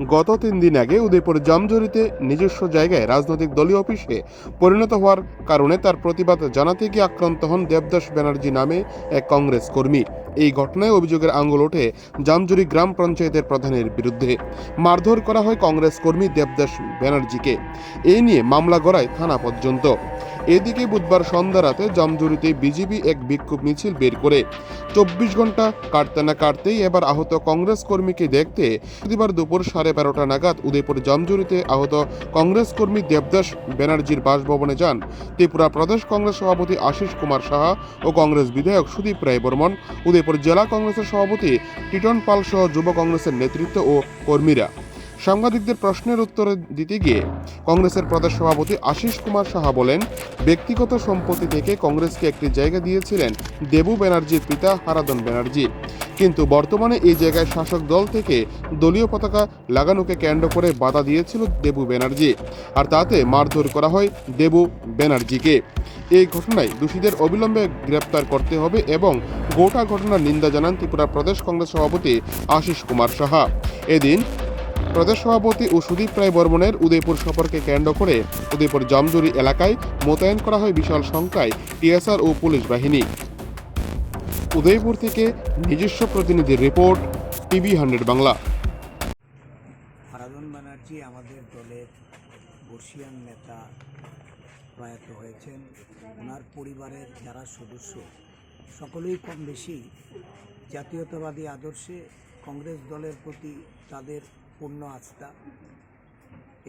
গত 3 দিন আগে উদয়পুর জামজুরিতে নিজস্ব জায়গায় রাজনৈতিক দলীয় অফিসে পরিণত হওয়ার কারণে তার প্রতিবাদ জানাতে গিয়ে আক্রান্ত হন দেবদাস ব্যানার্জি নামে এক কংগ্রেস কর্মী। এই ঘটনায় অভিযোগের আঙুল ওঠে জামজুরি গ্রাম পঞ্চায়েতের প্রধানের বিরুদ্ধে। মারধর করা হয় কংগ্রেস কর্মী দেবদাস ব্যানার্জিকে। এই নিয়ে মামলা গড়ায় থানা পর্যন্ত। এদিকে বুধবার সন্ধ্যা রাতে জামজুরিতে বিজেপি এক বিক্ষোভ মিছিল বের করে 24 ঘন্টা কাটতে না কাটতেই এবার আহত কংগ্রেস কর্মীকে দেখতে বুধবার দুপুর 12:30 নাগাদ উদয়পুর জামজুরিতে আহত কংগ্রেস কর্মী দেবদাস ব্যানার্জির বাসভবনে যান ত্রিপুরা প্রদেশ কংগ্রেস সভাপতি আশিস কুমার সাহা ও কংগ্রেস বিধায়ক সুদীপ রায় বর্মন, উদয়পুর জেলা কংগ্রেসের সভাপতি টিটন পাল সহ যুব কংগ্রেসের নেতৃত্ব ও কর্মীরা। সাংবাদিকদের প্রশ্নের উত্তরে দিতে গিয়ে কংগ্রেসের প্রদেশ সভাপতি আশিস কুমার সাহা বলেন, ব্যক্তিগত সম্পত্তি থেকে কংগ্রেসকে একটি জায়গা দিয়েছিলেন দেবু ব্যানার্জির পিতা হারাধন ব্যানার্জি, কিন্তু বর্তমানে এই জায়গায় শাসক দল থেকে দলীয় পতাকা লাগানোকে কেন্দ্র করে বাধা দিয়েছিল দেবু ব্যানার্জি, আর তাতে মারধর করা হয় দেবু ব্যানার্জিকে। এই ঘটনায় দোষীদের অবিলম্বে গ্রেপ্তার করতে হবে এবং গোটা ঘটনার নিন্দা জানান ত্রিপুরা প্রদেশ কংগ্রেস সভাপতি আশিস কুমার সাহা। এদিন প্রদেশ সভাপতি ও সুদীপ রায় বর্মনের উদয়পুর সফরকে কেন্দ্র করে উদয়পুর জামজুরি এলাকায় মোতায়েন করা হয় বিশাল সংখ্যায় টিএসআর ও পুলিশ বাহিনী। উদয়পুর থেকে নিজস্ব প্রতিনিধির রিপোর্ট, টিভি100 বাংলা। হারাধন ব্যানার্জি আমাদের দলের বর্ষিয়ান নেতা প্রয়াত হয়েছেন। ওনার পরিবারের যারা সদস্য সকলেই কম বেশি জাতীয়তাবাদী আদর্শে কংগ্রেস দলের প্রতি তাদের পূর্ণ আস্থা।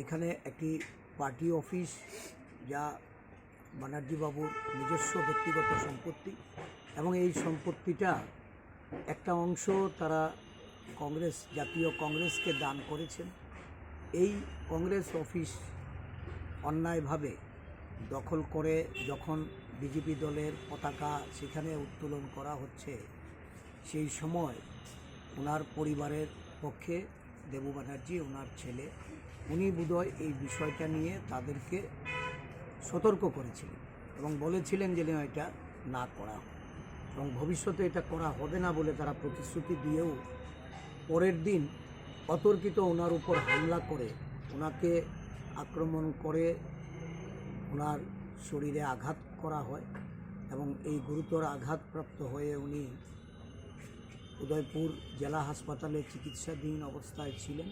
এখানে একটি পার্টি অফিস, যা ব্যানার্জি বাবুর নিজস্ব ব্যক্তিগত সম্পত্তি, এবং এই সম্পত্তিটা একটা অংশ তারা কংগ্রেস, জাতীয় কংগ্রেসকে দান করেছেন। এই কংগ্রেস অফিস অন্যায়ভাবে দখল করে যখন বিজেপি দলের পতাকা সেখানে উত্তোলন করা হচ্ছে, সেই সময় ওনার পরিবারের পক্ষে দেবু ব্যানার্জি, ওনার ছেলে, উনি বোধহয় এই বিষয়টা নিয়ে তাদেরকে সতর্ক করেছিলেন এবং বলেছিলেন যে এটা না করা হয়, এবং ভবিষ্যতে এটা করা হবে না বলে তারা প্রতিশ্রুতি দিয়েও পরের দিন অতর্কিত ওনার উপর হামলা করে ওনাকে আক্রমণ করে ওনার শরীরে আঘাত করা হয়, এবং এই গুরুতর আঘাতপ্রাপ্ত হয়ে উনি উদয়পুর জেলা হাসপাতালে চিকিৎসাধীন অবস্থায় ছিলেন।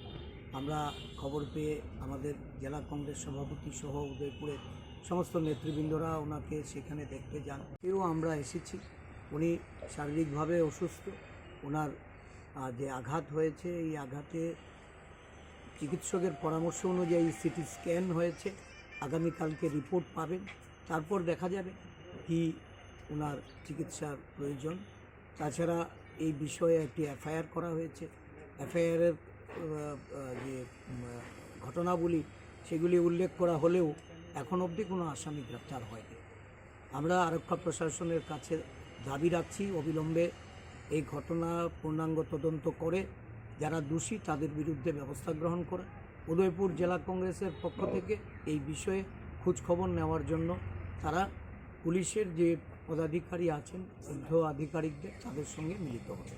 আমরা খবর পেয়ে আমাদের জেলা কংগ্রেস সভাপতি সহ উদয়পুরের সমস্ত নেতৃবৃন্দরা ওনাকে সেখানে দেখতে যান। এও আমরা এসেছি। উনি শারীরিকভাবে অসুস্থ। ওনার যে আঘাত হয়েছে, এই আঘাতে চিকিৎসকের পরামর্শ অনুযায়ী সিটি স্ক্যান হয়েছে। আগামীকালকে রিপোর্ট পাবেন, তারপর দেখা যাবে কি ওনার চিকিৎসার প্রয়োজন। তাছাড়া এই বিষয়ে একটি এফআইআর করা হয়েছে। এফআইআরের যে ঘটনাবলী সেগুলি উল্লেখ করা হলেও এখন অবধি কোনো আসামি গ্রেপ্তার হয়নি। আমরা আরক্ষা প্রশাসনের কাছে দাবি রাখছি অবিলম্বে এই ঘটনা পূর্ণাঙ্গ তদন্ত করে যারা দোষী তাদের বিরুদ্ধে ব্যবস্থা গ্রহণ করে। উদয়পুর জেলা কংগ্রেসের পক্ষ থেকে এই বিষয়ে খোঁজখবর নেওয়ার জন্য তারা পুলিশের যে পদাধিকারী আছেন, ঊর্ধ্ব আধিকারিকদের, তাদের সঙ্গে মিলিত হবে।